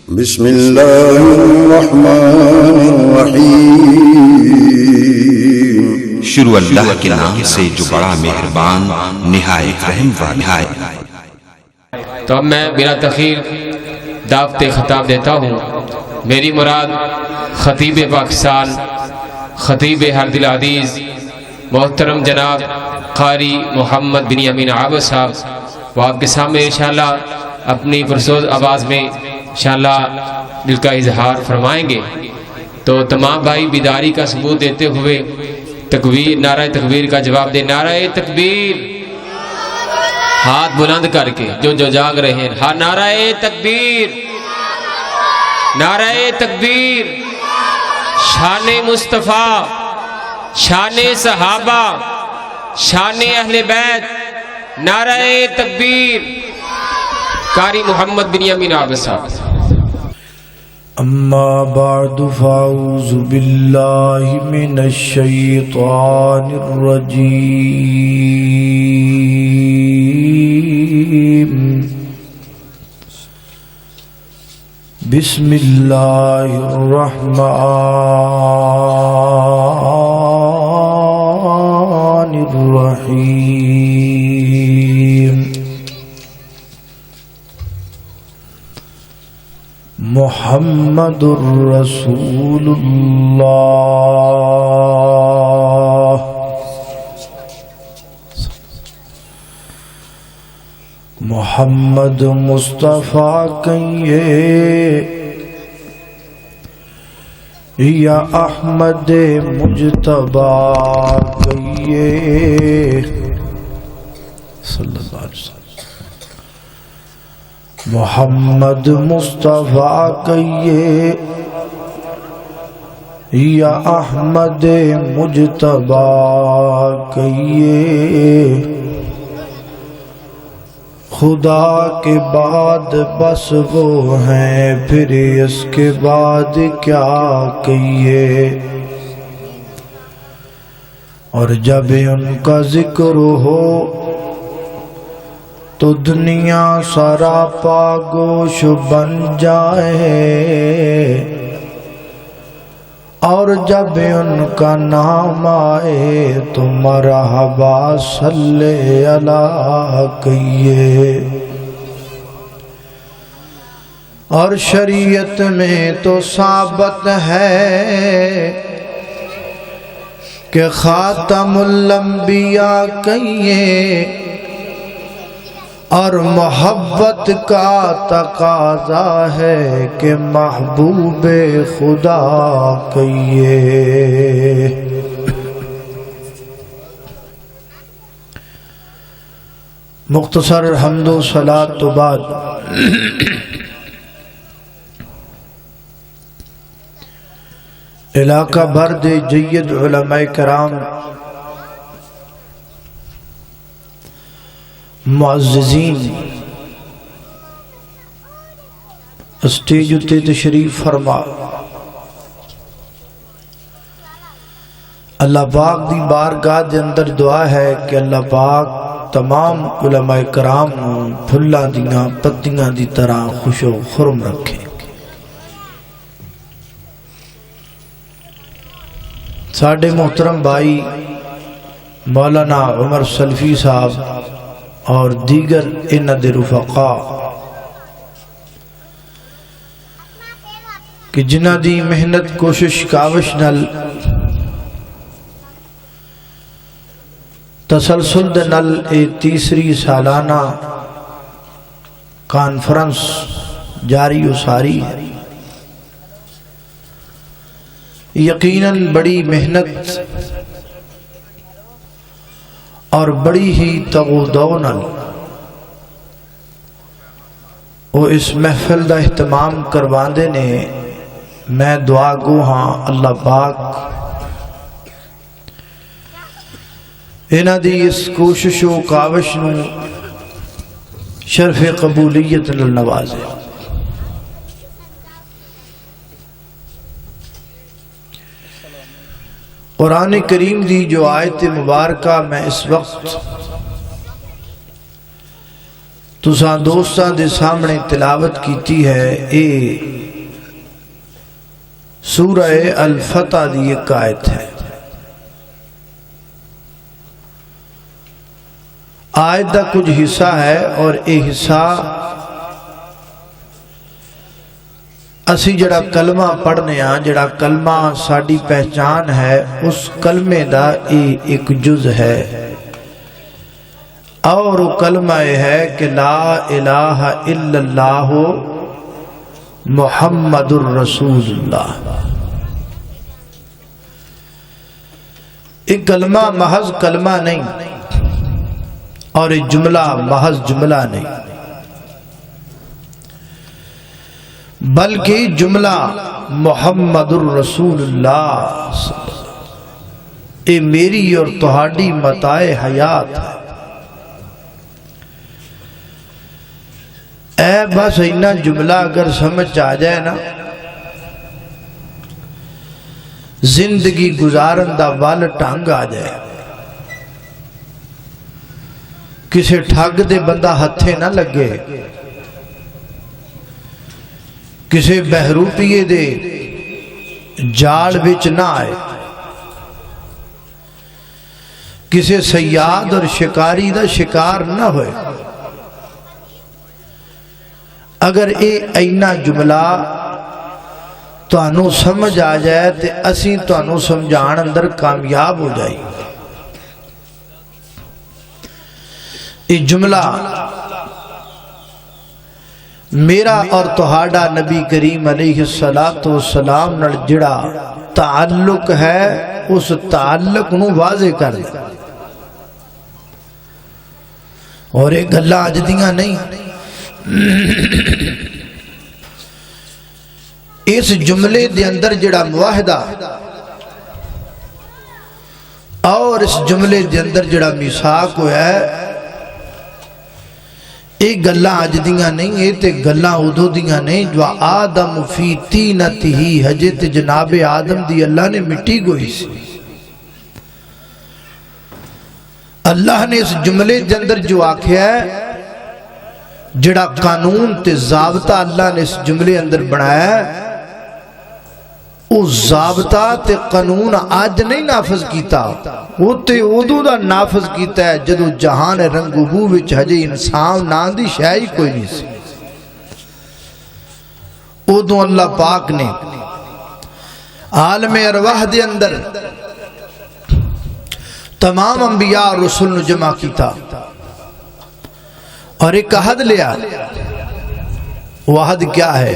بسم اللہ الرحمن الرحیم۔ شروع اللہ کے نام سے جو بڑا مہربان نہایت رحم والا ہے۔ تو اب میں بلا تاخیر دعوت خطاب دیتا ہوں۔ میری مراد خطیب پاکستان، خطیب ہرد العزیز محترم جناب قاری محمد بن یمین عابد صاحب، وہ آپ کے سامنے انشاءاللہ اپنی پرسوز آواز میں انشاءاللہ دل کا اظہار فرمائیں گے۔ تو تمام بھائی بیداری کا ثبوت دیتے ہوئے تکبیر، نعرہ تکبیر کا جواب دے۔ نعرہ تکبیر، ہاتھ بلند کر کے جو جاگ رہے ہیں، ہاں نعرہ تکبیر، نعرہ تکبیر۔ شان مصطفیٰ، شان صحابہ، شان اہل بیت، نعرہ تکبیر۔ قاری محمد بن یمین عابد صاحب۔ اما بعد فاعوذ باللہ من الشیطان الرجیم، بسم اللہ الرحمن الرحیم۔ محمد رسول اللہ، محمد مصطفیٰ کہیے یا احمد مجتبی کہیے صلی اللہ علیہ وسلم۔ محمد مصطفیٰ کہیے یا احمد مجتبی کہیے، خدا کے بعد بس وہ ہیں، پھر اس کے بعد کیا کہیے۔ اور جب ان کا ذکر ہو تو دنیا سراپا گوش بن جائے، اور جب ان کا نام آئے تو مرحبا صلی اللہ کہیے۔ اور شریعت میں تو ثابت ہے کہ خاتم الانبیاء کہیے، اور محبت کا تقاضا ہے کہ محبوب خدا کہیے۔ مختصر حمد و صلاۃ تو بعد علاقہ بھر دے جید علماء کرام، معززین، اسٹیج اتے تشریف فرما۔ اللہ پاک دی بارگاہ دے اندر دعا ہے کہ اللہ پاک تمام علماء کرام پھلاں دیاں پتیاں دی طرح خوش و خرم رکھے۔ ساڈے محترم بھائی مولانا عمر سلفی صاحب اور دیگر انہاں دے رفقا کہ جنہاں دی محنت کوشش کاوش نال تسلسل دے نال اے تیسری سالانہ کانفرنس جاری و ساری ہے۔ یقیناً بڑی محنت اور بڑی ہی تغودونل وہ اس محفل دا اہتمام کرواندے نے۔ میں دعا گو ہاں اللہ پاک انہاں دی اس کوشش و کاوش نو شرف قبولیت نال نوازے۔ قرآن کریم دی جو آیت مبارکہ میں اس وقت تساں دوستاں دے سامنے تلاوت کیتی ہے اے سورہ الفتح دی ایک آیت ہے۔ آیت دا کچھ حصہ ہے اور اے حصہ اسی جڑا کلمہ پڑھنے ہاں، جڑا کلمہ ساڑی پہچان ہے، اس کلمے دا ایک جز ہے، اور وہ کلمہ ہے کہ لا الہ الا اللہ محمد الرسول اللہ۔ ایک کلمہ محض کلمہ نہیں اور ایک جملہ محض جملہ نہیں، بلکہ جملہ محمد الرسول اللہ اے میری اور تہاڈی متاع حیات ہے۔ اے بس اینا جملہ اگر سمجھ آ جائے نا، زندگی گزارن دا وال ٹانگ آ جائے، کسے ٹھگ دے بندہ ہتھے نہ لگے، کسے بہروپیے دے جال بچ نہ آئے، کسے سیاد اور شکاری دا شکار نہ ہوئے۔ اگر اے اینا جملہ تو انو سمجھ آ جائے تے اسی تو انو سمجھان اندر کامیاب ہو جائے۔ اے جملہ میرا اور تہاڈا نبی کریم علیہ السلام نال جڑا تعلق ہے، اس تعلق نو واضح کر دے، اور ایک گلہ آج دیاں نہیں۔ اس جملے دے اندر جڑا معاہدہ اور اس جملے دے اندر جڑا میثاق ہوا ہے، ایک گلہ آج دیاں نہیں، یہ تے گلہ ادھو دیاں نہیں جو آدم فی تینتہی، حجت جناب آدم دی اللہ نے مٹی گوئی سی۔ اللہ نے اس جملے دے اندر جو آکھیا ہے، جڑا قانون تے ضابطہ اللہ نے اس جملے اندر بنایا ہے، اس ضابطہ تے قانون آج نہیں نافذ کیتا، وہ تے ادو دا نافذ کیتا ہے جدو جہان رنگبو وچ ہجے انسان نام دی شائی کوئی نہیں سی۔ ادو اللہ پاک نے عالم ارواح دے اندر تمام انبیاء اور رسول نے جمع کیتا اور ایک عہد لیا۔ وہ عہد کیا ہے؟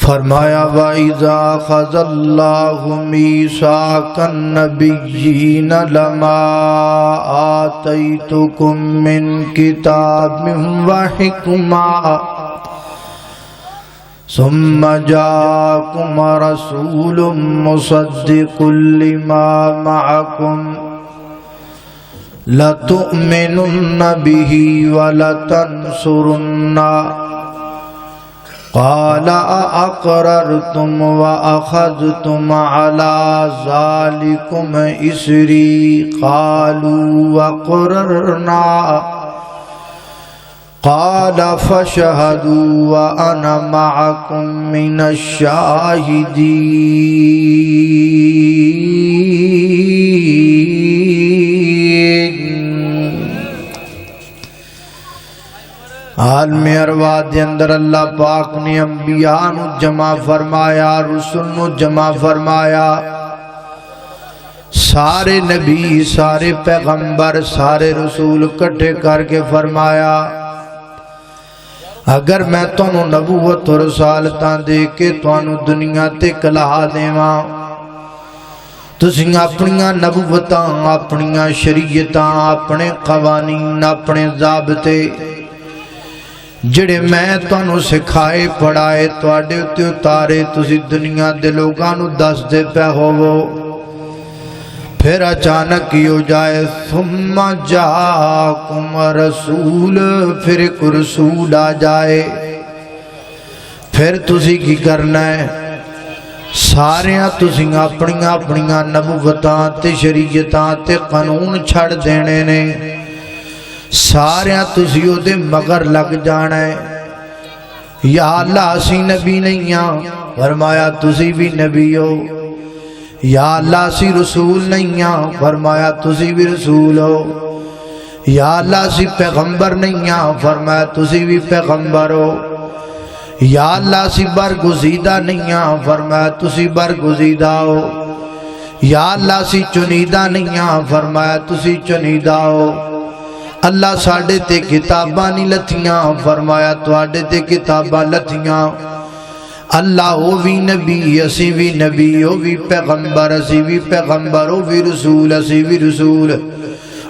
فرمایا وَإِذَا خَذَ اللَّهُ مِيثَاقَ النَّبِيِّينَ لَمَا آتَيْتُكُم مِّن كِتَابٍ وَحِكْمَةٍ ثُمَّ جَاءَكُمْ رَسُولٌ مُصَدِّقٌ لِّمَا مَعَكُمْ لَتُؤْمِنُنَّ بِهِ وَلَتَنْصُرُنَّهُ قال أأقررتم وأخذتم على ذلكم إسري قالوا وقررنا قال فاشهدوا وأنا معكم من الشاهدين۔ عالم ارواح دے اندر اللہ پاک نے انبیاء نو جمع فرمایا، رسول نو جمع فرمایا، سارے نبی، سارے پیغمبر، سارے رسول کٹھے کر کے فرمایا اگر میں تانوں نبوت اور رسالتاں دے کے تانوں دنیا تے کلا دیواں، تسیں اپنیاں نبوتاں، اپنیاں شریعتاں، اپنے قوانین، اپنے ضابطے جڑے میں تانوں سکھائے پڑھائے تواڈے تے اتارے، تسی دنیا دے لوگاں نو دس دے پے ہوو، پھر اچانک ہی ہو جائے ثم جاءکم رسول، پھر ایک رسول آ جائے، پھر تسی کی کرنا ہے؟ ساریاں تسی اپنیاں اپنیاں نبوتاں تے شریعتاں تے قانون چھڑ دینے نے، ساریاں تسی او دے مگر لگ جانا ہے۔ یا اللہ اسی نبی نہیں ہاں، فرمایا تسی بھی نبی ہو۔ یا اللہ اسی رسول نہیں ہاں، فرمایا تسی بھی رسول ہو۔ یا اللہ اسی پیغمبر نہیں ہاں، فرمایا تسی بھی پیغمبر ہو۔ یا اللہ اسی برگزیدہ نہیں ہاں، فرمایا تسی برگزیدہ ہو۔ یا اللہ اسی چنیدہ نہیں ہاں، فرمایا تسی چنیدہ ہو۔ اللہ ساڑھے تے کتاباں نہیں لتھیاں، فرمایا تواڈے تے کتاباں لتھیاں۔ اللہ وہ بھی نبی اسی بھی نبی، وہ بھی پیغمبر اسی بھی پیغمبر، وہ بھی رسول اسی بھی رسول،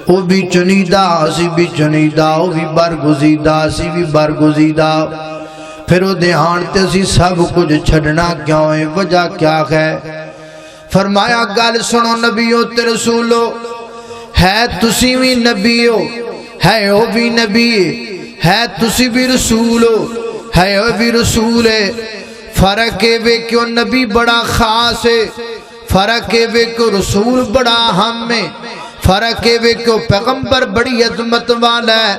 وہ بھی چنیدہ اسی بھی چنیدہ، وہ بھی برگزیدہ اسی بھی برگزیدہ۔ پھر وہ دھیان تے اسی سب کچھ چھڑنا کیوں ہے، وجہ کیا ہے؟ فرمایا گل سنو نبیوں تے رسولو، ہے تسی بھی نبی ہو، ہے وہ بھی نبی ہے، تسی بھی رسول ہو، ہے وہ بھی رسول ہے۔ فرق ہے وے کیوں نبی بڑا خاص ہے، فرق ہے وے کیوں رسول بڑا اہم ہے، فرق ہے وے کیوں پیغمبر بڑی عظمت والا ہے۔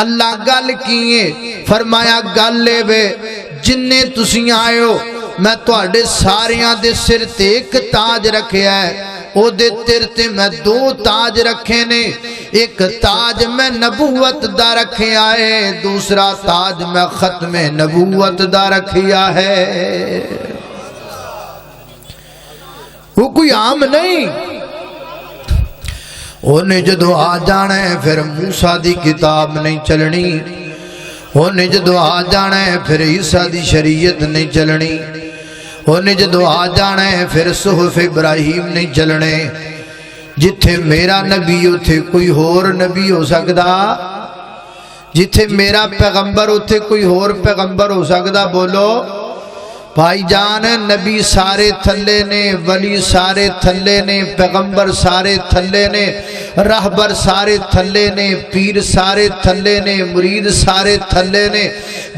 اللہ گل کیے فرمایا گل لے وے جننے تسی آئے ہو، میں تواڈے ساریاں دے سر تے ایک تاج رکھیا ہے، او دے تیر تے میں دو تاج رکھے نے، ایک تاج میں نبوت دا رکھیا ہے، دوسرا تاج میں ختم نبوت دا رکھیا ہے۔ وہ کوئی عام نہیں، انہیں جدو آ جانا ہے پھر موسیٰ دی کتاب نہیں چلنی، انہیں جدو آ جانا ہے پھر عیسیٰ دی شریعت نہیں چلنی، انہیں جدو آ جانا ہے پھر صحف ابراہیم نہیں چلنے۔ جتھے میرا نبی اتھے کوئی اور نبی ہو سکدا، جتھے میرا پیغمبر اتھے کوئی اور پیغمبر ہو سکدا؟ بولو بھائی جان، نبی سارے تھلے نے، ولی سارے تھلے نے، پیغمبر سارے تھلے نے، رہبر سارے تھلے نے، پیر سارے تھلے نے، مرید سارے تھلے نے،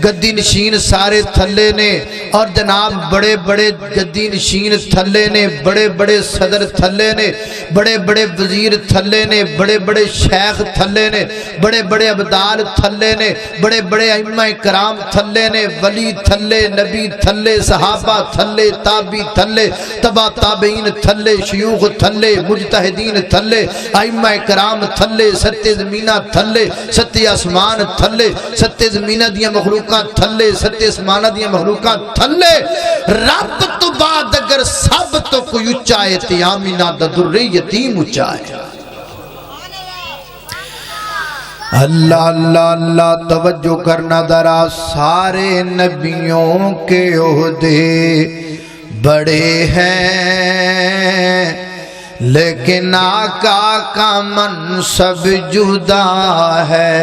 گدی نشین سارے تھلے نے، اور جناب بڑے بڑے گدی نشین تھلے نے، بڑے بڑے صدر تھلے نے، بڑے بڑے وزیر تھلے نے، بڑے بڑے شیخ تھلے نے، بڑے بڑے عبدال تھلے نے، بڑے بڑے ائمہ کرام تھلے نے، ولی تھلے، نبی تھلے، صحابہ تھلے، تابعی تھلے، تبع تابعین تھلے، شیوخ تھلے، مجتہدین تھلے، ائمہ کرام تھلے، ستے زمینہ تھلے، ستے آسمان تھلے، ستے زمینہ دیا مخلوقات تھلے، ستے آسمانہ دیا مخلوقات تھلے۔ رب تو بعد اگر سب تو کوئی اچائے تیامینہ دا در یتیم اچائے۔ اللہ اللہ اللہ توجہ کرنا ذرا، سارے نبیوں کے عہدے بڑے ہیں، لیکن آقا کا منصب جدا ہے،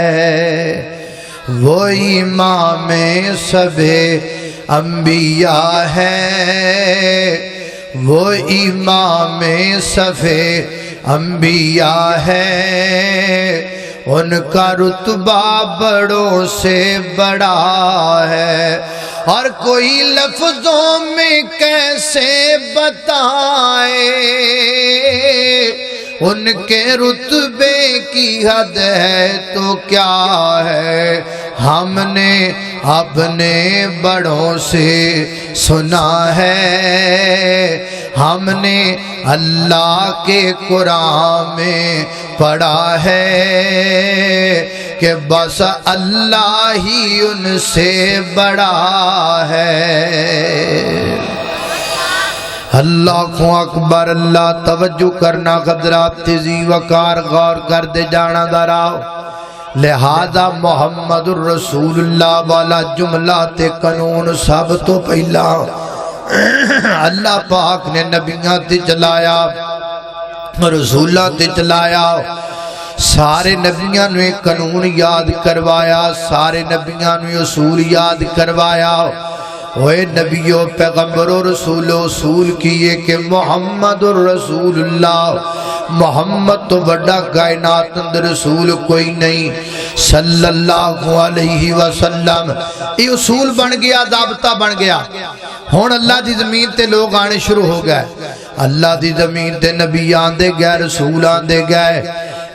وہ امام سب انبیاء ہے، وہ امام سب انبیاء ہے، ان کا رتبہ بڑوں سے بڑا ہے، اور کوئی لفظوں میں کیسے بتائے ان کے رتبے کی حد ہے تو کیا ہے۔ ہم نے اپنے بڑوں سے سنا ہے، ہم نے اللہ کے قرآن میں پڑھا ہے کہ بس اللہ ہی ان سے بڑا ہے۔ اللہ کو اکبر، اللہ توجہ کرنا، قدرات تیزی وقار غور کر دے جانا دراؤ۔ لہذا محمد الرسول اللہ والا جملہ تے قانون سب تو پہلا اللہ پاک نے نبیاں تے چلایا، رسولہ تے چلایا، سارے نبیاں نے قانون یاد کروایا، سارے نبیاں نے اصول یاد کروایا۔ وہ نبیو پیغمبرو رسولو اصول کیے کہ محمد الرسول اللہ، محمد تو بڑا کائنات اندر رسول کوئی نہیں صلی اللہ علیہ وسلم۔ یہ اصول بن گیا، ضابطہ بن گیا۔ ہون اللہ دی زمین تے لوگ آنے شروع ہو گئے، اللہ دی زمین تے نبی آندے گئے، رسول آندے گئے۔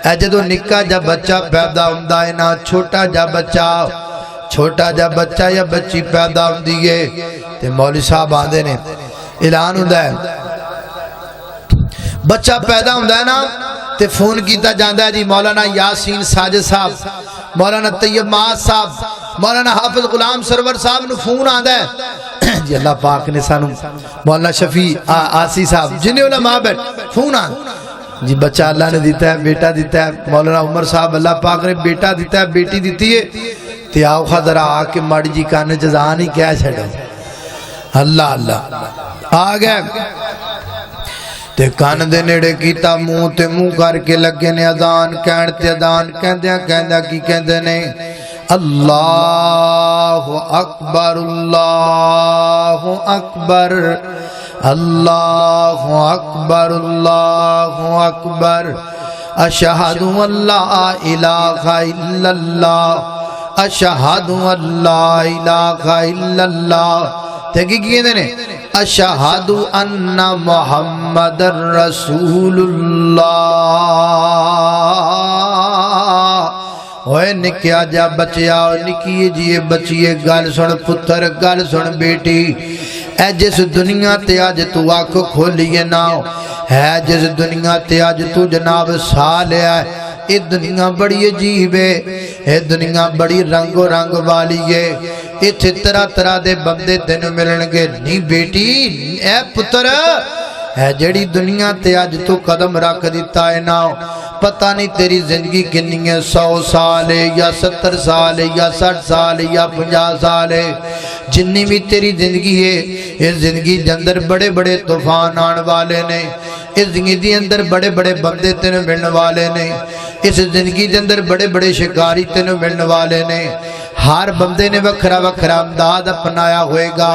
اے جدو نکا جا بچہ پیدا ہوندا ہے نا چھوٹا جا بچہ یا بچی پیدا ہوندی ہے تے مولوی صاحب آندے نے اعلان ہوندا ہے بچہ پیدا ہوندا ہے نا تے فون کیتا جاندا ہے جی مولانا یاسین ساجد صاحب مولانا طیب معاذ صاحب مولانا حافظ غلام سرور صاحب نو فون آندا ہے جی اللہ پاک نے سانو مولانا شفیع آسی صاحب جنہیں علماء بیٹھ فون آندا جی بچہ اللہ نے دیتا ہے بیٹا دیتا ہے مولانا عمر صاحب اللہ پاک نے بیٹا دیتا ہے بیٹی دیتی ہے تے آؤ خضرہ آکے مڑ جی کانے جزان ہی کیا چھڑو اللہ اللہ آگئے تے کان دے نیڑے کیتا منہ تے منہ کر کے لگے نے اذان کہتے اذان کہندیا کی کہندے نے اللہ اکبر اللہ اکبر اللہ اکبر اللہ اکبر اشہد ان لا الہ الا اللہ اشہد ان لا الہ الا اللہ تے کی کہندے نے اشہد ان محمد رسول اللہ اوے نکیا جا بچیا نکیے جیے بچیے گل سن پتر گل سن بیٹی اے جس دنیا تے آج تو آنکھ کھولیے نا ہے جس دنیا تے آج تو جناب سا لیا ہے یہ دنیا بڑی عجیب ہے یہ دنیا بڑی رنگ و رنگ والی ہے اتھے طرح طرح دے بندے تینوں ملنگے نہیں بیٹی اے پتر ہے جڑی دنیا تے آج تو قدم رکھ دیتا ہے نا پتہ نہیں تیری زندگی کنی ہے 100 سال ہے یا 70 سال ہے یا 60 سال ہے یا 50 سال ہے جنی بھی تیری زندگی ہے اس زندگی جندر بڑے بڑے طوفان آن والے نے اس زندگی اندر بڑے بڑے بندے تینوں ملنے والے نے اس زندگی اندر بڑے بڑے شکاری تینوں ملنے والے نے ہر بندے نے وکھرا وکھرا انداز اپنایا ہوئے گا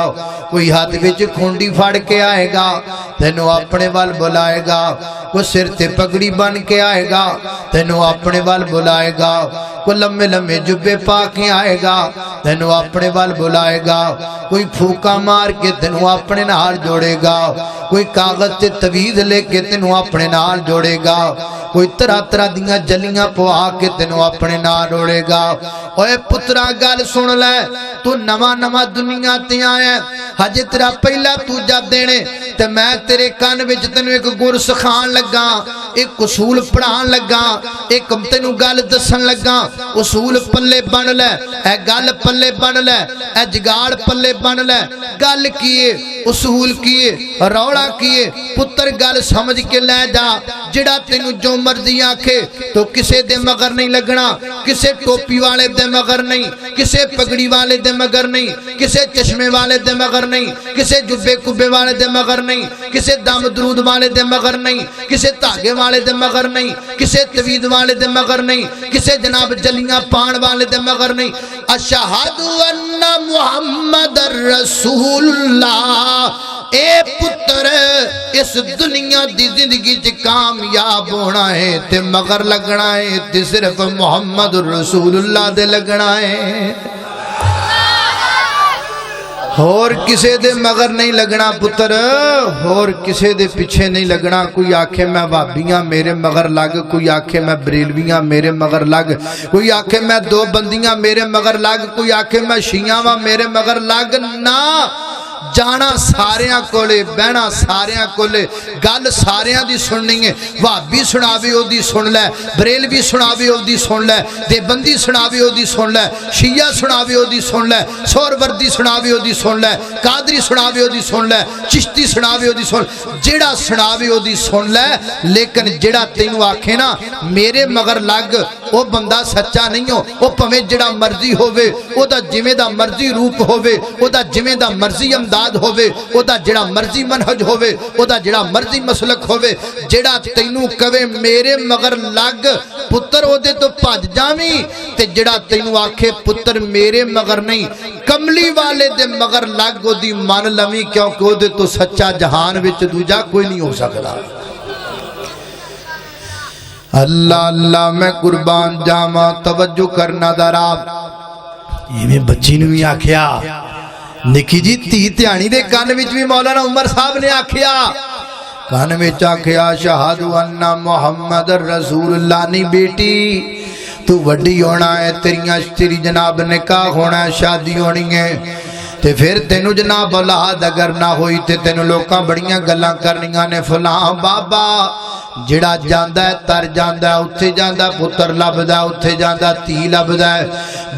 کوئی ہاتھ وچ کھونڈی پھڑ کے آئے گا تینوں اپنے وال بلائے گا کوئی سر تے پگڑی بن کے آئے گا تینوں اپنے وال بلائے گا کوئی لمبے لمبے جبے پا کے آئے گا تینوں اپنے وال بلائے گا کوئی پھوکا مار کے تینوں اپنے نال جوڑے گا کوئی کاغذ تے تویز لے کے تینوں اپنے نال جوڑے گا کوئی طرح طرح دیاں جلیاں پوا کے تینوں اپنے نال روڑے گا اوے پترا گل سن لے تو نواں نواں دنیا تے آیا ہجے تیرا پہلا تو جب دینے تے میں تیرے کان وچ تینوں ایک گر سکھان لگا ایک اصول پڑھان لگا ایک تینوں گل دسن لگا اصول پلے بن لے اے گل پلے بن لے اے جگاڑ پلے بن لے گل کیے اصول کیے روڑا کیے پتر گل سمجھ کے لے جا جڑا تینوں جو مرضی آکھے تو کسے دے مگر نہیں لگنا کسے ٹوپی والے دے مگر نہیں کسے پگڑی والے دے مگر نہیں کسے چشمے والے دے مگر نہیں کسے جبے کبے والے دے مگر نہیں کسے دم درود والے دے مگر نہیں کسے تاگے والے دے مگر نہیں کسے توید والے دے مگر نہیں کسے جناب جلیاں پان والے دے مگر نہیں اشہد ان محمد رسول اللہ اے پتر اس دنیا دی زندگی چ کامیاب ہونا ہے تے مگر لگنا ہے تے صرف محمد رسول اللہ دے لگنا ہے اور کسے دے مگر نہیں لگنا پتر اور کسے دے پیچھے نہیں لگنا کوئی آکھے میں وابیاں میرے مگر لگ کوئی آکھے میں بریلویاں میرے مگر لگ کوئی آکھے میں دو بندیاں میرے مگر لگ کوئی آکھے میں شیعہ میرے مگر لگ نا جانا ساریاں کولے بہنا ساریاں کولے گل ساریاں دی سننی ہے وابی سناوی او دی سن لے بریلوی سناوی او دی سن لے دیوبندی سناوی او دی سن لے شیعہ سناوی او دی سن لے سہروردی سناوی او دی سن لے قادری سناوی او دی سن لے چشتی سناوی او دی سن جڑا سناوی او دی سن لے لیکن جڑا تینوں آکھے نا میرے مگر لگ او بندہ سچا نہیں ہو او پویں جڑا مرضی ہووے او دا جویں دا مرضی روپ ہووے او دا جویں دا مرضی امداد ہووے او دا جڑا مرضی منہج ہووے او دا جڑا مرضی مسلک ہووے جڑا تینوں کہے میرے مگر لگ پتر او دے تو بھج جاویں تے جڑا تینوں آکھے پتر میرے مگر نہیں کملی والے دے مگر لگ او دی من لویں کیونکہ او دے تو سچا جہان وچ دوجا کوئی نہیں ہو سکدا اللہ اللہ میں قربان جاواں توجہ کرنا ذرا یہ میں بچی نوں بھی آکھیا نکی جی تی تیانی دے کان وچ بھی مولانا عمر صاحب نے آکھیا کان وچ آکھیا اشہد ان محمد رسول اللہ نہیں بیٹی تو وڈی ہونا ہے تیری جناب نکاح ہونا ہے شادی ہونی ہے تے پھر تینو جناب اولاد اگر نہ ہوئی تے تینو لوکاں بڑیاں گلاں کرنیاں نے فلاں بابا جڑا جاندا ہے تر جاندا ہے اتھے جاندا پتر لبدا ہے اتھے جاندا تی لبدا ہے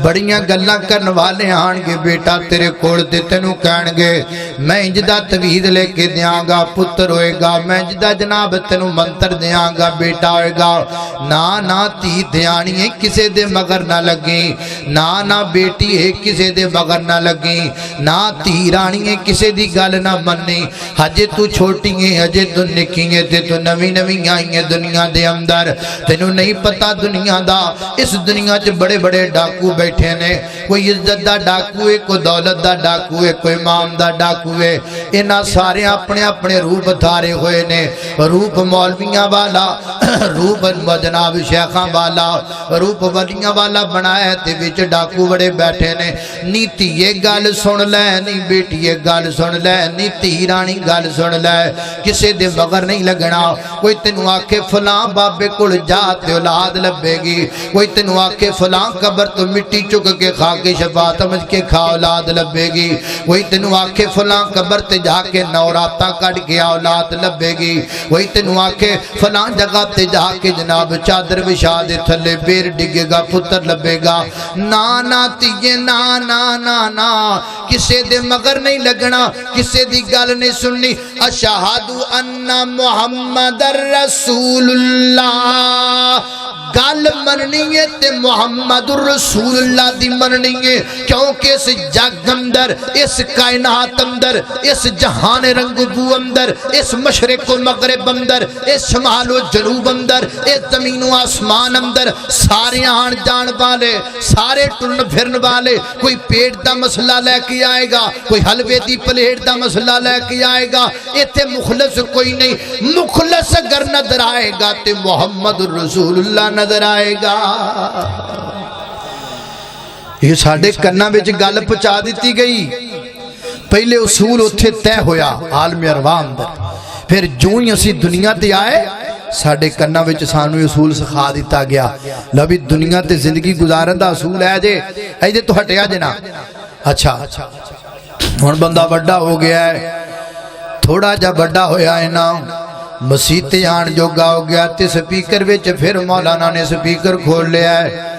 بڑیاں گلاں کرن والے آن گے بیٹا تیرے کول تے تینو کہن گے میں انج دا توید لے کے دیاں گا پتر ہوئے گا میں انج دا جناب تینو منتر دیاں گا بیٹا ہوئے گا نا تی دیانی ہے کسے دے مگر نہ لگیں نا بیٹی ہے کسے دے مگر نہ لگیں نا تی رانی ہے کسے دی گل نہ مننی ہجے تو چھوٹی ہے ہجے تو نکی ہے تے تو نویں آئی ہے دنیا دے اندر تینو نہیں پتا دنیا دا اس دنیا چ بڑے بڑے ڈاکو بیٹھے نے کوئی عزت دا ڈاکو ہے کوئی دولت دا ڈاکو ہے کوئی مام دا ڈاکو ہے انہاں سارے اپنے اپنے روپ دھارے ہوئے نے روپ مولویاں والا روپ جناب شیخاں والا روپ ولیاں والا بنایا تے وچ ڈاکو بڑے بیٹھے نے نیتی یہ گل سن لے نہیں بیٹی یہ گل سن لے نیتی رانی گل سن لے کسے دے مگر نہیں لگنا کوئی تینو آکے فلاں بابے کول جا تے اولاد لبے گی کوئی تینو آکے فلاں قبر تو مٹی چک کے کھا کے شفاعت سمجھ کے کھا اولاد لبے گی کوئی تینو آکے فلاں قبر تے جا کے نوراتاں کٹ کے اولاد لبے گی کوئی تینو آکے فلاں جگہ تے جا کے جناب چادر بچھا دے تھلے بیر ڈگے گا پتر لبے گا نا تیے نا کسے دے مگر نہیں لگنا کسے دی گل نہیں سننی اشہد ان محمد رسول اللہ گل مننی ہے تے محمد رسول اللہ دی مننی ہے کیونکہ اس جگ اندر اس کائنات اندر اس جہان رنگ بو اندر اس مشرق و مغرب اندر اس شمال و جنوب اندر اس زمین و آسمان اندر سارے آن جان والے سارے ٹرن پھرن والے کوئی پیٹ دا مسئلہ لے کے آئے گا کوئی حلوے دی پلیٹ دا مسئلہ لے کے آئے گا ایتھے مخلص کوئی نہیں مخلص اگر نظر آئے گا تے محمد رسول اللہ نظر آئے گا یہ ساڑھے کنہ بچ گل پچا دیتی گئی پہلے اصول اتھے تے ہویا عالم ارواح اندر پھر جو ہی اسی دنیا تے آئے ساڑھے کنہ بچ سانوی اصول سکھا دیتا گیا لبی دنیا تے زندگی گزارن دا اصول ہے جے تو ہٹیا جنا اچھا ہن بندہ بڑا ہو گیا ہے تھوڑا جا بڑا ہویا ہے نا مسیتے آن جو گاؤ گیا تے سپیکر وچ پھر مولانا نے سپیکر کھول لیا ہے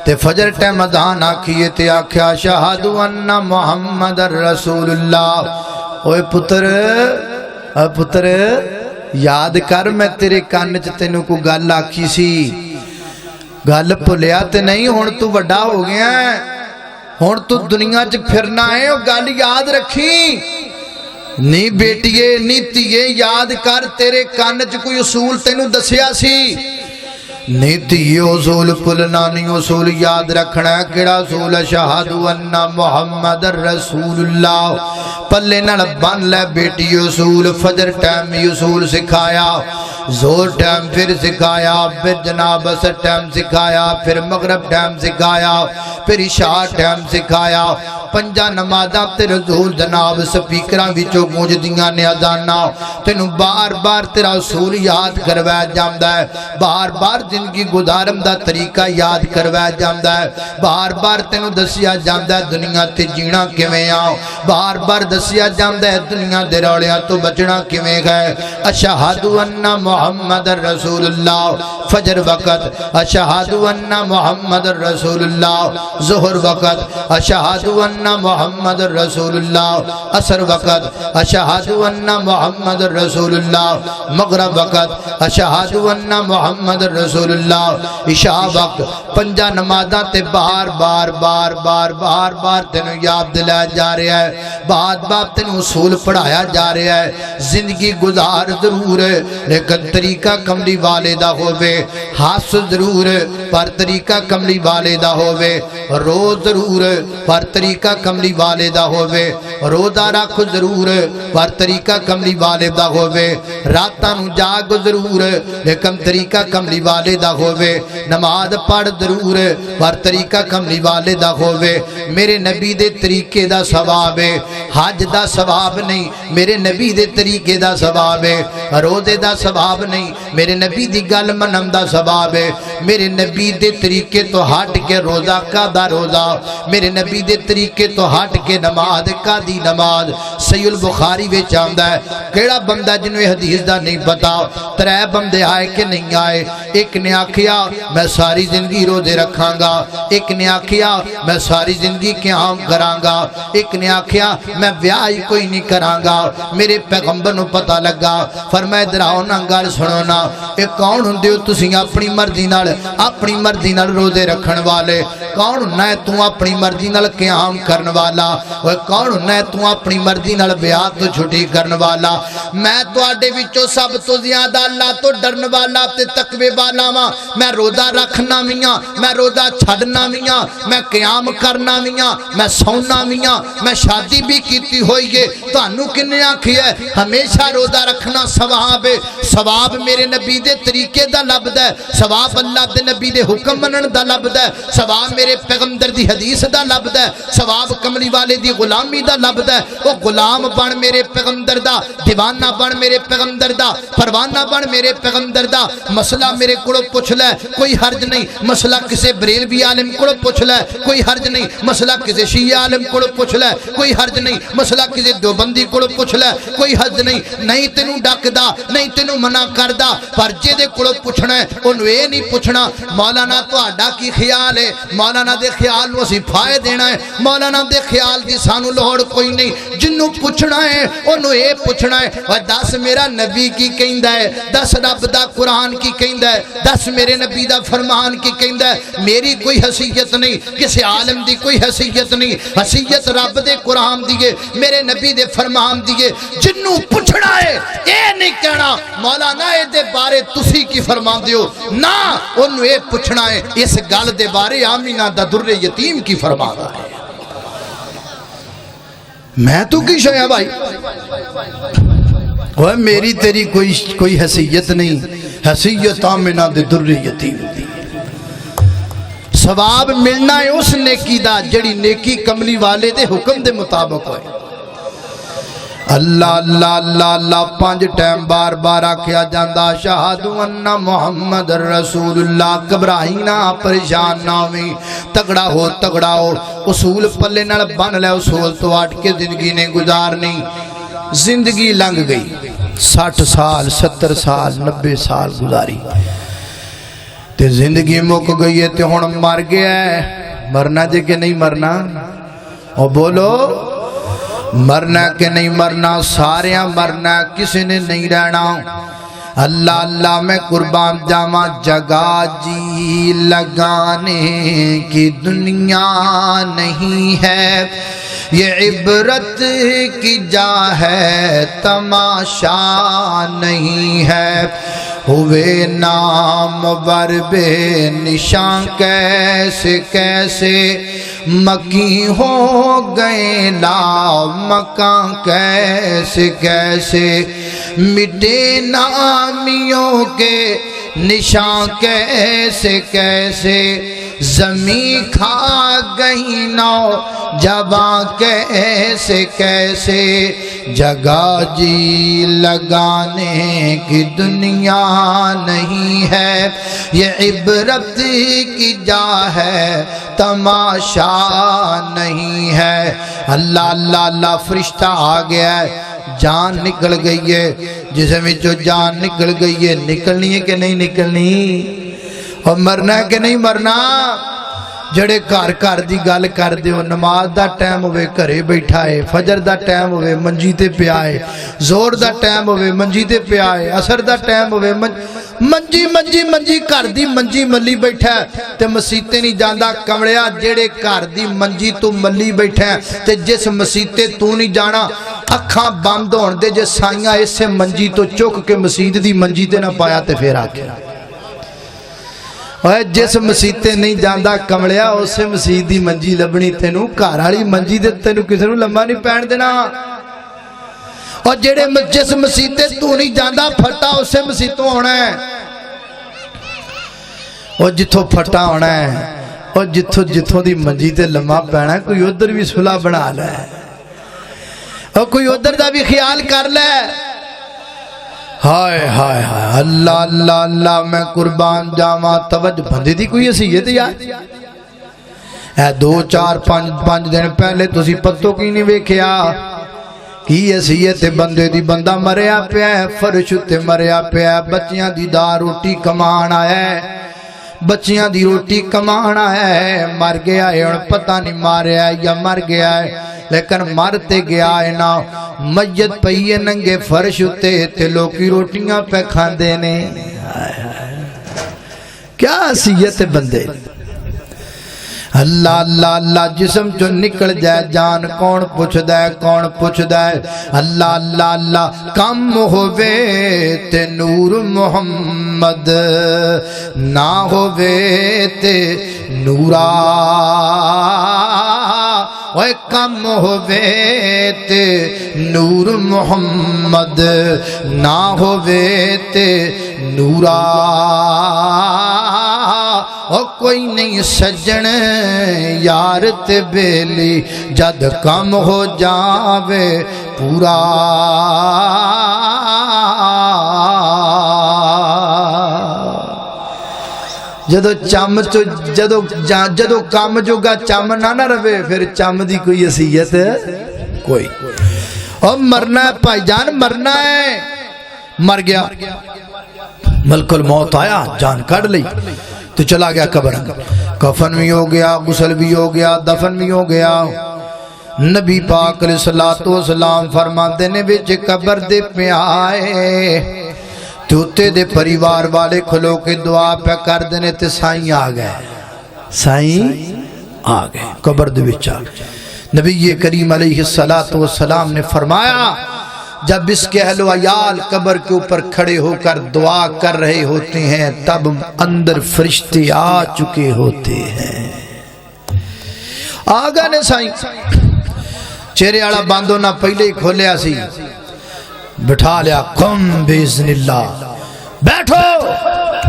تے فجر ٹائم اذان آکھیے تے آکھیا اشہد ان محمد رسول اللہ اوے پتر یاد کر میں تیرے کان چ تینوں کو گل آکھی سی گل بھولیا تے نہیں ہن تو بڑا ہو گیا ہے ہن تو دنیا چ پھرنا ہے او گل یاد رکھی نہیں بیٹیے نہیں تیے یاد کر تیرے کان چ کوئی اصول تینوں دسیا سی نہیں تیے اصول پلنا نہیں اصول یاد رکھنا ہے کیڑا اصول اشہد ان محمد رسول اللہ پلے نال بن لے بیٹی اصول فجر ٹائم اصول سکھایا زور ٹائم پھر سکھایا پھر جناب اثر ٹائم سکھایا پھر مغرب ٹائم سکھایا پھر عشاء ٹائم سکھایا پنجا نمازاں تے رسول جناب سپیکراں وچوں گونجدیاں نے اذاناں تینوں بار بار تیرا اصول یاد کروایا جاندا ہے بار بار زندگی گزارن دا طریقہ یاد کروایا جاندا ہے بار بار تینوں دسیا جاندا ہے دنیا تے جینا کیویں آ بار بار دسیا جاندا ہے دنیا دے رولیاں تو بچنا کیویں ہے اشہد ان محمد رسول اللہ فجر وقت اشہد ان محمد رسول اللہ ظہر وقت اشہد ان محمد رسول اللہ عصر وقت اشہد ان محمد رسول اللہ مغرب وقت اشہد ان محمد رسول اللہ عشاء وقت پنجا نمازاں تے بار بار تینوں یاد دلایا جا رہا ہے بات تینوں اصول پڑھایا جا رہا ہے زندگی گزار ضرور ہے لیکن طریقہ کملی والے دا ہووے ہاس ضرور پر طریقہ کملی والے دا ہووے رو ضرور پر طریقہ کملی والے دا ہووے روزہ رکھ ضرور پر طریقہ کملی والے دا ہووے، راتاں نوں جاگ ضرور لیکن طریقہ کملی والے دا ہووے، نماز پڑھ ضرور پر طریقہ کملی والے دا ہووے۔ میرے نبی دے طریقے دا ثواب ہے، حج دا ثواب نہیں، میرے نبی دے طریقے دا ثواب ہے، روزے دا ثواب نہیں، میرے نبی دی گل منن دا ثواب ہے۔ میرے نبی دے طریقے تو ہٹ کے روزہ کا دا روزہ، میرے نبی دے طریقے تو ہٹ کے نماز کا دی نماز۔ صحیح البخاری وچ آندا ہے کیڑا بندہ جنوں حدیث دا نہیں پتا، ترے بندے آئے کہ نہیں آئے، ایک نے آکھیا میں ساری زندگی روزے رکھاں گا، ایک نے آکھیا میں ساری زندگی قیام کراں گا، ایک نے آکھیا میں بیاہ ہی کوئی نہیں کراں گا۔ میرے پیغمبر نوں پتہ لگا، فرمایا ادھر آؤ نا گل سنو نا، اے کون ہوندے ہو تسی اپنی مرضی نال روزے رکھن والے؟ کون ہونا ہے تو اپنی مرضی نال قیام کرن والا؟ وہ کون ہونا ہے تو اپنی مرضی نال بیاہ تو چھٹی کرن والا؟ میں تواڈے وچوں سب تو زیادہ اللہ تو ڈرن والا تے تقوی والا ہاں۔ میں روزہ رکھنا وی ہاں، میں روزہ چھڈنا وی ہاں، میں قیام کرنا وی ہاں، میں سونا وی ہاں، میں شادی بھی کیتی ہوئی ہے۔ تانوں کنے آکھیا ہے ہمیشہ روزہ رکھنا ثواب ہے؟ ثواب میرے نبی دے طریقے دا لبدا ہے، ثواب اللہ دے نبی دے حکم منن دا لبدا ہے، ثواب میرے پیغمبر دی حدیث دا لبدا ہے، ثواب کملی والے دی غلامی دا لبدا ہے۔ او غلام بن میرے پیغمبر دا، دیوانہ بن میرے پیغمبر دا، پروانہ بن میرے پیغمبر دا۔ مسئلہ میرے کولوں پوچھ لے کوئی حرج نہیں، مسئلہ کسے بریلوی عالم کولوں پوچھ لے کوئی حرج نہیں، مسئلہ کسے شیعہ عالم کولوں پوچھ لے کوئی حرج نہیں، مسئلہ کسے دیوبندی کولوں پوچھ لے کوئی حرج نہیں۔ نہیں تینوں ڈکدا، نہیں تینوں منع کردا، پر جے دے کولوں پوچھنا ہے اونوں اے نہیں پوچھنا مولانا تہاڈا کی خیال ہے، مولانا دے خیال نوں اسی پھائے دینا ہے، مولانا دے خیال دی سانوں لوڑ کوئی نہیں۔ جنوں پوچھنا ہے اونوں اے پوچھنا ہے اور دس میرا نبی کی کہندا ہے، دس رب دا قرآن کی کہندا ہے، دس میرے نبی دا فرمان کی کہندا ہے۔ میری کوئی حیثیت نہیں، کسی عالم دی کوئی حیثیت نہیں، حیثیت رب دے قرآن دیے، میرے نبی دے فرمان دیے۔ جنوں پوچھنا ہے اے نہیں کہنا مولانا اے دے بارے تسی کی فرمان دیو، نہ انہوں اے پوچھنا ہے اس گل دے بارے آمینہ دا در یتیم کی فرمان ہے۔ میں تو کی شاید بھائی وہ میری تیری کوئی حیثیت نہیں، حیثیت آمینہ دے در یتیم دی۔ ثواب ملنا ہے اس نیکی دا جڑی نیکی کملی والے دے حکم دے مطابق ہوئے۔ اللہ اللہ اللہ اللہ پانچ ٹائم بار بار آکھیا جاندا شہادو ان محمد رسول اللہ۔ گھبرائی نہ، پریشان نہ ہوئی، تگڑا ہو اصول پلے نال بن لے، اصول تو ہٹ کے زندگی نے گزارنی۔ زندگی لنگ گئی، 60 سال 70 سال 90 سال گزاری تے زندگی مک گئی ہے تے ہن مر گیا ہے۔ مرنا جے کہ نہیں مرنا؟ اور بولو مرنا کہ نہیں مرنا؟ ساریاں مرنا، کسی نے نہیں رہنا۔ اللہ اللہ میں قربان جاواں، جگہ جی لگانے کی دنیا نہیں ہے، یہ عبرت کی جا ہے تماشا نہیں ہے۔ ہوئے نام بر بے نشان کیسے کیسے، مکی ہو گئے لا مکان کیسے کیسے، مٹے نامیوں کے نشان کیسے کیسے، زمین کھا گئی نو جباں کیسے کیسے، جگہ جی لگانے کی دنیا نہیں ہے، یہ عبرت کی جا ہے تماشا نہیں ہے۔ اللہ اللہ اللہ فرشتہ آ گیا ہے، جان نکل گئی ہے، جسم جو جان نکل گئی ہے، نکلنی ہے کہ نہیں نکلنی؟ اور مرنا ہے کہ نہیں مرنا؟ جڑے گھر دی گل کر دیو، نماز دا ٹائم ہوئے گھرے بیٹھا ہے، فجر دا ٹائم ہوئے منجی تے پیا ہے، زور دا ٹائم ہوئے منجی تے پیا ہے، عصر دا ٹائم ہوئے منجی گھر دی منجی ملی بیٹھا ہے تے مسیتے نہیں جاندہ۔ کمڑیا جڑے گھر دی منجی تو ملی بیٹھا ہے تے جس مسیتے تو نہیں جانا، اکھاں بند ہون دے، جے سائیاں اس سے منجی تو چک کے مسید دی منجی تے نہ پایا تے پھر آ گیا۔ اوے جس مسیتے نہیں جاندہ کمڑیا اسے مسیت دی منجی لبنی تینوں گھر والی منجی دے تینوں کسی نوں لمبا نہیں پہن دینا اور جڑے جس مسیتے تو نہیں جاندہ پھٹا اسے مسیتوں ہونا ہے اور جتھوں پھٹا ہونا ہے اور جتھوں دی منجی تے لمبا پہنا ہے کوئی ادھر بھی صلح بنا لے اور کوئی ادھر دا بھی خیال کر لے ہائے ہائے ہائے اللہ اللہ اللہ میں قربان جاواں توجہ بندے دی کوئی حیثیت یار اے 2 4 5 دن پہلے تسی پتو کی نہیں ویکھیا کی حیثیت بندے دی بندہ مریا پیا ہے فرش تے مریا پیا ہے بچیاں دی دار روٹی کمان آیا ہے بچیاں دی روٹی کمان آیا ہے مر گیا ہے اور پتہ نہیں ماریا ہے یا مر گیا ہے لیکن مرتے گیا ہے نا میت پئی ہے ننگے فرش تے لوکی روٹیاں پہ کھاندے نے کیا حیثیت بندے اللہ اللہ اللہ جسم جو نکل جائے جان کون پوچھ دائے اللہ اللہ اللہ کم ہووے تے نور محمد نہ ہووے تے نورا اوے کم ہووے تے نور محمد نہ ہووے تے نورا او کوئی نہیں سجن یار تے بیلی جد کم ہو جاوے پورا جدو چم تو جدو کم جوگا چم نہ روے پھر چم دی کوئی حیثیت کوئی او مرنا ہے بھائی جان مرنا ہے مر گیا ملک الموت آیا جان کڑ لی تو چلا گیا قبر کفن بھی ہو گیا غسل بھی ہو گیا دفن بھی ہو گیا نبی پاک علیہ السلام فرماتے نے بچ قبر دے پہ آئے توتے دے پریوار والے کھلو کے دعا پہ کر دینے تے سائیں آ گئے قبر دے بچ آ گئے نبی کریم علیہ السلام نے فرمایا جب اس کے اہل و عیال قبر کے اوپر کھڑے ہو کر دعا کر رہے ہوتے ہیں تب اندر فرشتے آ چکے ہوتے ہیں آگا نے سائیں چہرے آڑا باندھو نہ پہلے ہی کھولیا سی بٹھا لیا کم بیزن اللہ بیٹھو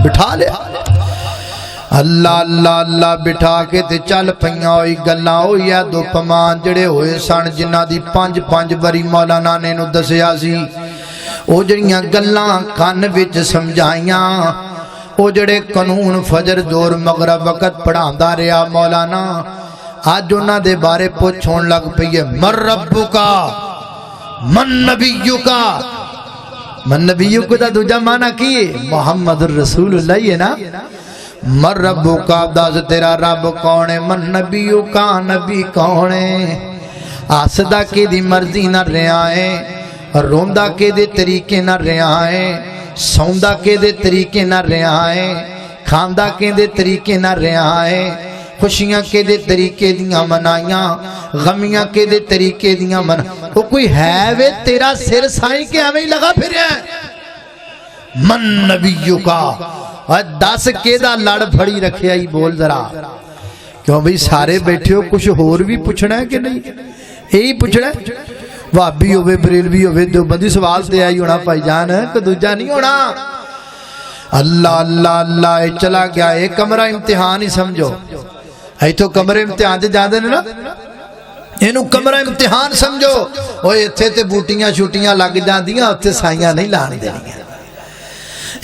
بٹھا لیا اللہ اللہ اللہ بٹھا کے تے چل پئیاں ہوئی گلاں ہوئی ہے دو پمان جڑے ہوئے سن جنہ دی 5 بری مولانا نے نو دسیا سی او جڑیاں گلاں کان وچ سمجھائیاں او جڑے قانون فجر زور مغرب وقت پڑھاندا رہیا مولانا آج انہاں دے بارے پوچھون لگ پئی ہے من ربکا من نبیکا من نبیکا دا دوجا معنی کی محمد الرسول اللہ ہے نا من ربکا داز تیرا رب کونے من نبیو کا نبی کونے آسدہ کے دی مرضی نہ رہائیں روندہ کے دے طریقے نہ رہائیں سوندہ کے دے طریقے نہ رہائیں کھاندہ کے دے طریقے نہ رہائیں خوشیاں کے دے طریقے دیاں منائیاں غمیاں کے دے طریقے دیاں منائیاں وہ کوئی ہے وے تیرا سر سائیں کے ہمیں لگا پھر ہے من نبیو کا اور 10 کے دا لڑ پھڑی رکھے آئی بول ذرا کیوں بھئی سارے بیٹھے ہو کچھ اور بھی پوچھنا ہے کہ نہیں یہی پوچھنا ہے وابی ہوئے بریلوی ہوئے دیوبندی سوال تے آئی ہونا پائی جان ہے کہ دوجہ نہیں ہونا اللہ اللہ اللہ چلا گیا ایک کمرہ امتحان ہی سمجھو ہے تو کمرہ امتحان تے جاندے نا اینو کمرہ امتحان سمجھو وہ ایتھے تے بوٹیاں شوٹیاں لگ جاندیاں اتھے سائیاں نہیں لان دینیاں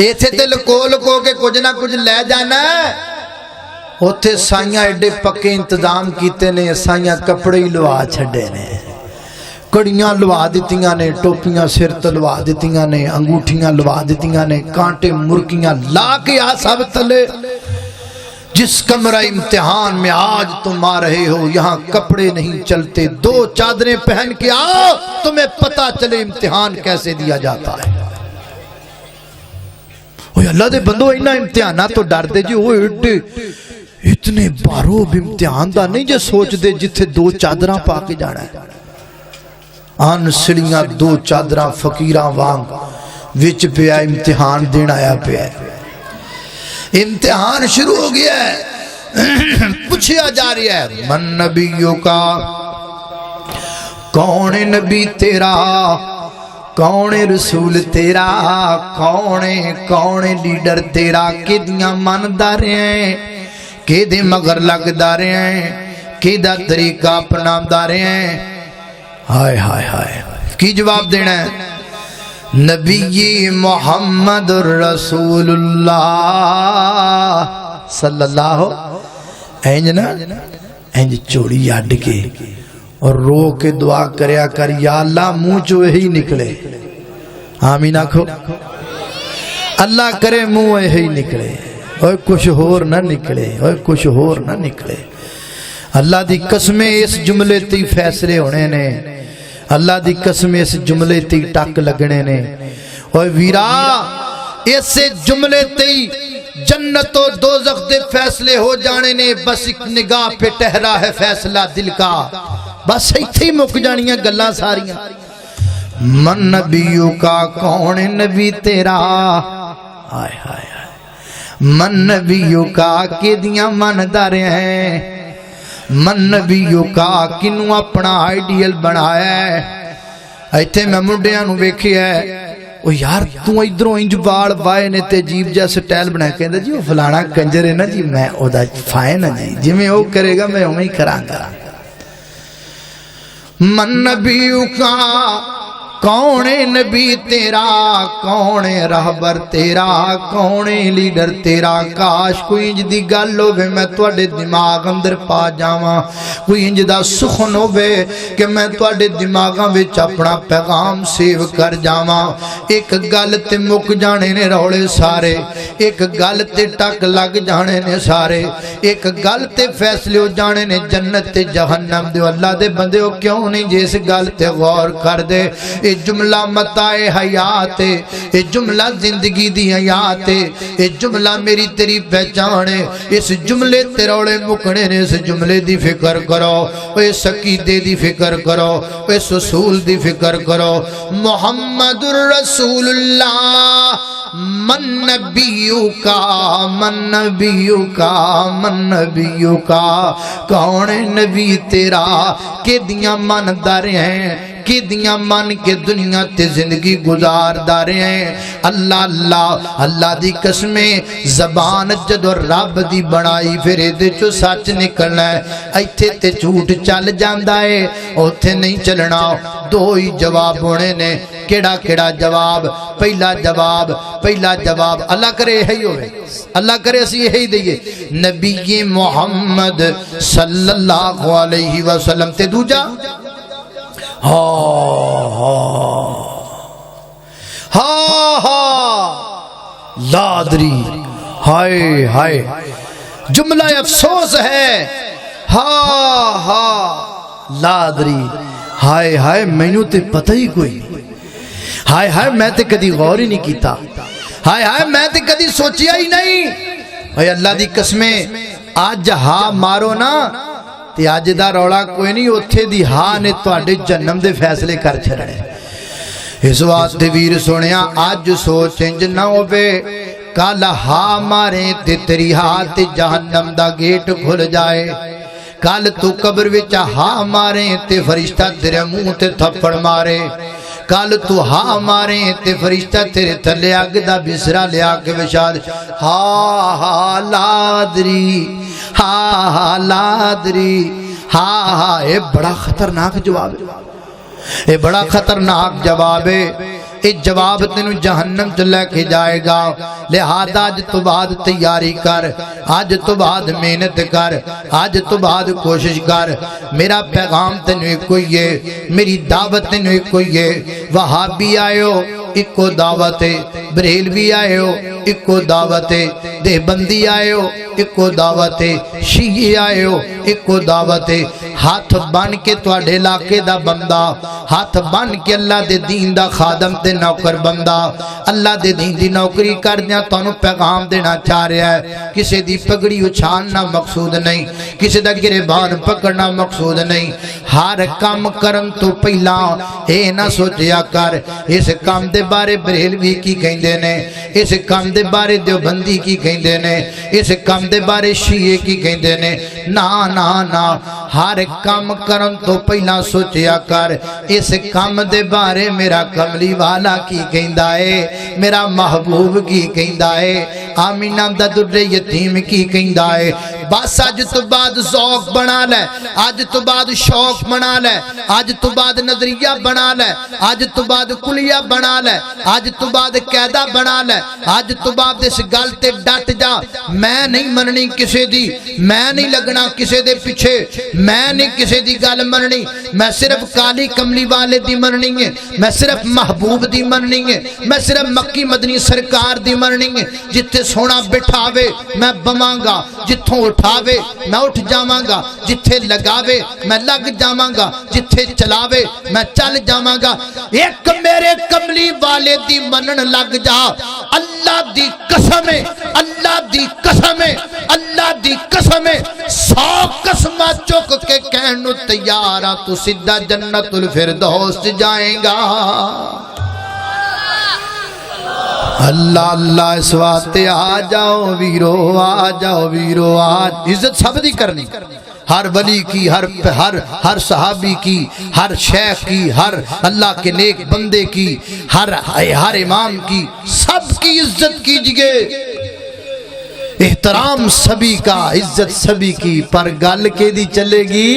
ایتھے تے لکو کے کچھ نہ کچھ لے جانا ہے اتھے سائیاں ایڈے پکے انتظام کیتے نے سائیاں کپڑے ہی لوا چھڑے نے کڑیاں لوا دیتیاں نے ٹوپیاں سر تلوا دیتیاں نے انگوٹھیاں لوا دیتیاں نے کانٹے مرکیاں لا کے آساب تلے جس کمرہ امتحان میں آج تم آ رہے ہو یہاں کپڑے نہیں چلتے 2 چادریں پہن کے آؤ تمہیں پتا چلے امتحان کیسے دیا جاتا ہے اللہ دے بندو اینا امتحانات تو ڈر دے جی وہ اتنے باروب امتحان دا نہیں جو سوچ دے جتھے 2 چادراں پا کے جانا ہے آن سڑیاں 2 چادراں فقیراں وانگ وچ پہ آئے امتحان دین آیا پہ آئے امتحان شروع ہو گیا ہے پوچھا جا رہا ہے من نبیوں کا کون نبی تیرا کون رسول تیرا کون لیڈر تیرا کہ دیاں ماندا رہے ہیں کہ دے مگر لگدا رہے ہیں کہ دا طریقہ اپنادا رہے ہیں ہائے ہائے ہائے کی جواب دینا ہے نبی محمد رسول اللہ صلی اللہ اینج نا اینج چوڑی اڈ کے اور رو کے دعا کریا کر یا اللہ منہ چو ہی نکلے آمین آکھو اللہ کرے منہ ہی نکلے اور کچھ اور نہ نکلے اور کچھ اور نہ نکلے اللہ دی قسمیں اس جملے تی فیصلے ہونے نے اللہ دی قسمیں اس جملے تی ٹک لگنے نے اور ویرا اس جملے تی جنت و دوزخ دے فیصلے ہو جانے نے بس ایک نگاہ پہ ٹہرا ہے فیصلہ دل کا بس ایتھے مک جانیاں گلاں ساریاں من نبیوں کا کون نبی تیرا آئے آئے من نبیوں کا کہ دیاں من دار ہیں من نبیوں کا کنوں اپنا آئیڈیل بنایا ہے ایتھے میں منڈیاں نو ویکھیا ہے او یار تو ادھروں انج بال وائے نے تے عجیب جا سٹائل بنا کے کہندا جی او فلانا کنجر ہے نا جی میں او دا فائن ہے جی میں او کرے گا میں اوویں ہی کراں گا من نبیوں کا کون نبی تیرا کون رہبر تیرا کون لیڈر تیرا کاش کوئی انج دی گل ہووے میں تواڈے دماغ اندر پا جاواں کوئی انج دا سخن ہووے کہ میں تواڈے دماغاں وچ اپنا پیغام سیو کر جاواں ایک گل تے مک جانے نے رولے سارے ایک گل تے ٹک لگ جانے نے سارے ایک گل تے فیصلے ہو جانے نے جنت تے جہنم دے اللہ دے بندیو کیوں نہیں جس گل تے غور کر دے اے جملہ متاع حیات اے جملہ زندگی دی حیات اے جملہ میری تیری پہچان ہے اس جملے تیروڑے مکنے نے اس جملے دی فکر کرو اس عقیدے دی فکر کرو اس اصول دی فکر کرو محمد الرسول اللہ من نبیوں کا من نبیوں کا من نبیوں کا کون نبی تیرا کہ دیاں من دار ہیں کہ دیاں من کے دنیا تے زندگی گزار دارے ہیں اللہ اللہ اللہ دی قسمیں زبان جدو رب دی بنائی پھر دے چو سچ نکلنا ہے ایتھے تے جھوٹ چل جاندا ہے اوتھے نہیں چلنا دو ہی جواب ہونے نے کیڑا کیڑا جواب پہلا جواب اللہ کرے یہی ہوئے اللہ کرے اسی یہی دئیے نبی محمد صلی اللہ علیہ وسلم تے دوجا لادری ہائے ہائے جملہ افسوس ہے لادری ہائے ہائے مینوں تے پتہ ہی کوئی ہائے ہائے میں تے کدی غور ہی نہیں کیتا ہائے ہائے میں تے کدی سوچیا ہی نہیں اے اللہ دی قسمیں آج ہاں مارو نا تے آج دا روڑا کوئی نہیں اتھے دی ہاں نے تواڈے جنم دے فیصلے کر چھڑنے اس واسطے ویر سنیا آج سوچ انج نہ ہووے کل ہاں مارے تے تیری ہاں تے جہنم دا گیٹ کھل جائے کل تو قبر وچ ہاں مارے تے فرشتہ تیرے منہ تے تھپڑ مارے کل تو ہاں مارے تے فرشتہ تیرے تھلے اگ دا بسرا لیا کے بشاد لادری لادری اے بڑا خطرناک جواب ہے اے بڑا خطرناک جواب ہے اے جواب تینوں جہنم چ لے کے جائے گا لہذا آج تو بعد تیاری کر آج تو بعد محنت کر آج تو بعد کوشش کر میرا پیغام تینوں ایک کوئی ہے میری دعوت تینوں ایک کوئی ہے وہابی آئے ہو ایک کو دعوت ہے بریلوی آئے ہو ایک کو دعوت ہے دیوبندی آئے ہو ایک کو دعوت ہے شیعی آئے ہو ایک کو دعوت ہے ہاتھ بن کے تواڈے علاقے دا بندہ ہاتھ بن کے اللہ دے دین دا خادم تے نوکر بندہ اللہ دے دین دی نوکری کردیاں تانوں پیغام دینا چاہ رہا ہے کسے دی پگڑی اچھالنا مقصود نہیں کسے دا گریبان پکڑنا مقصود نہیں ہر کام کرن تو پہلا اے نہ سوچیا کر اس کام دے بارے بریلوی کی کہیں کہندے نے اس کام دے بارے دیوبندی کی کہندے نے اس کام دے بارے شیعہ کی کہندے نے نا نا نا ہر کام کرن تو پہلا سوچیا کر اس کام دے بارے میرا کملی والا کی کہندا ہے میرا محبوب کی کہندا ہے آمینہ دا در یتیم کی کہندا ہے بس آج تو بعد ذوق بنا لے آج تو بعد شوق بنا لے آج تو بعد نظریہ بنا لے آج تو بعد کلیہ بنا لے آج تو بعد قیدہ بنا لے آج تو بعد اس گل تے ڈٹ جا میں نہیں مننی کسے دی میں نہیں لگنا کسے دے پیچھے میں نہیں کسے دی گل مننی میں صرف کالی کملی والے دی مننی ہے میں صرف محبوب دی مننی ہے میں صرف مکی مدنی سرکار دی مننی ہے جتھے سونا بٹھاوے میں بمانگا جتھوں اٹھاوے میں اٹھ جاواں گا جتھے لگاوے میں لگ جاواں گا جتھے چلاوے میں چل جاواں گا ایک میرے کملی والے دی منن لگ جا اللہ دی قسم ہے اللہ دی قسم ہے اللہ دی قسم ہے 100 قسمہ چک کے کہنو تیارا تو سدھا جنت الفردوس جائیں گا اللہ اللہ اس واسطے آ جاؤ ویرو آج عزت سب دی کرنی ہر ولی کی ہر صحابی کی ہر شیخ کی ہر اللہ کے نیک بندے کی ہر امام کی سب کی عزت کیجئے احترام سبھی کا عزت سبھی کی پر گل کے دی چلے گی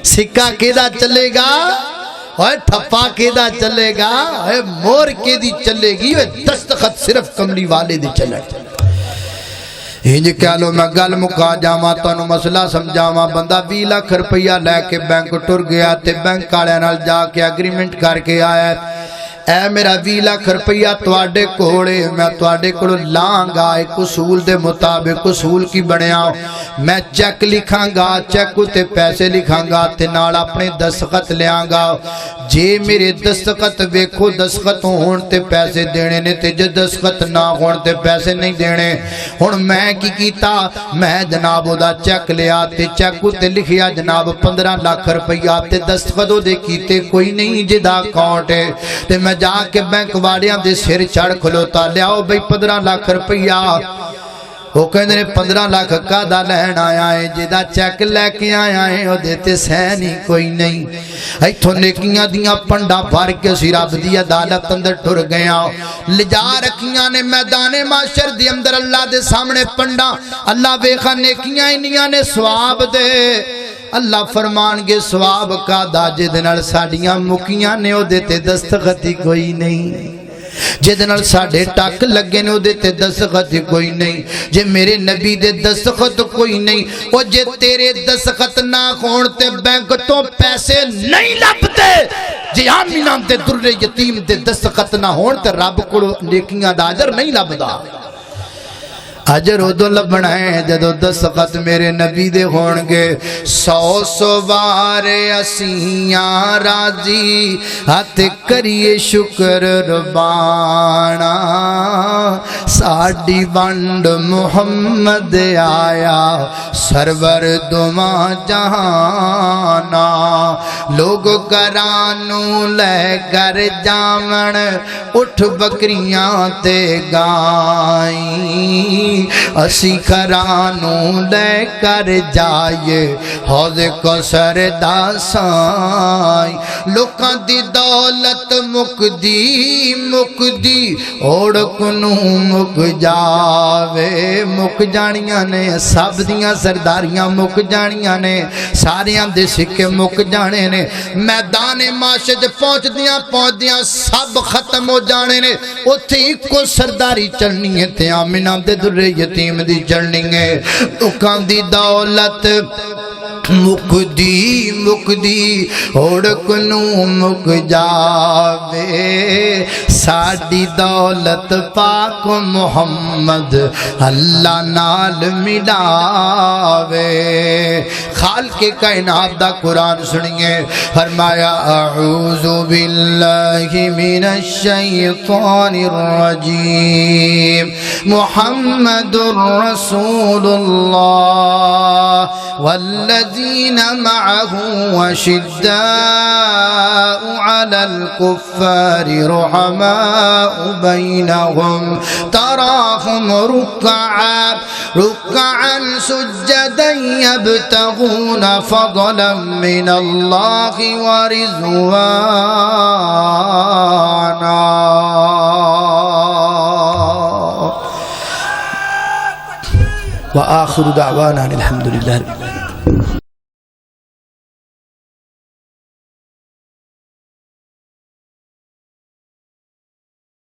سکہ کے دا چلے گا اور ٹھپا کے دا چلے گا مور کے دی چلے گی دستخط صرف کملی والے دی چلے گا انج کہلو میں گل مکا جاواں تانوں مسئلہ سمجھاواں بندہ 20 لاکھ روپیہ لے کے بینک ٹر گیا تے بینک والے نال جا کے ایگریمنٹ کر کے آیا اے میرا 20 لاکھ روپیہ تواڈے کولے میں تواڈے کولوں لاں گا ایک اصول دے مطابق اصول کی بنیا میں چیک لکھاں گا چیک تے پیسے لکھاں گا تے نال اپنے دستخط لیاں گا جے میرے دستخط ویکھو دستخط ہون تے پیسے دینے نے تے جے دستخط نہ ہون تے پیسے نہیں دینے ہن میں کی کیتا میں جناب دا چیک لیا تے چیک تے لکھیا جناب 15 لاکھ روپیہ تے دستخط دے کیتے کوئی نہیں جدا اکاؤنٹ ہے تے میں جا کے بینک والیاں دے سر چڑھ کھلوتا لیاؤ بھئی 15 لاکھ روپیہ وہ کہنے نے 15 لاکھ کا دا لین آیا ہے جدا چیک لے کے آیا ہے وہ دیتے سینی کوئی نہیں ایتھوں نیکیاں دیاں پنڈا بھر کے سی رب دی عدالت اندر ٹر گیا لجا رکھیاں نے میدان معاشر دی اندر اللہ دے سامنے پنڈا اللہ ویکھا نیکیاں انیاں نے ثواب دے اللہ فرمان گے ثواب کا دا جدنال ساڑیاں مکیاں نے او دیتے دستخطی کوئی نہیں جدنال ساڑھے ٹاک لگے نے او دیتے دستخط کوئی نہیں جے میرے نبی دے دستخط کوئی نہیں او جے تیرے دستخط نہ کھونتے بینک تو پیسے نہیں لبتے جے آمینہ دے در یتیم دے دستخط نہ ہونتے رب کو نیکیاں دا عجر نہیں لبدا اجر ادو لبنا ہے جدو دستخط میرے نبی دے ہونگے 100 بار اسیاں راضی ہاتھ کریے شکر ربانا ساڑی بانڈ محمد آیا سرور دما جہانا لوگ کرانو لے کر جامن اٹھ بکریاں تے گائیں اسی کرانو لے کر جائے حوض کو سردا سائیں لوکاں دی دولت مکدی اوڑکنو مک جاوے مک جانیاں نے سب دیاں سرداریاں مک جانیاں نے ساریاں دے سکے مک جانے نے میدان معاشر پہنچ دیاں سب ختم ہو جانے نے اتھی کو سرداری چلنی ہے تے آمینہ دے در یتیم دی چڑھنی ہے لوکاں دی دولت مکدی اوڑکنو مک جاوے ساڑی دولت پاک محمد اللہ نال ملاوے خالق کائنات دا قرآن سنیے فرمایا اعوذ باللہ من الشیطان الرجیم محمد رسول اللہ والذین معه وشداء على الكفار رحماء الرحماء بينهم تراهم ركعا سجدا يبتغون فضلا من الله ورضوانا وآخر دعوانا الحمد لله.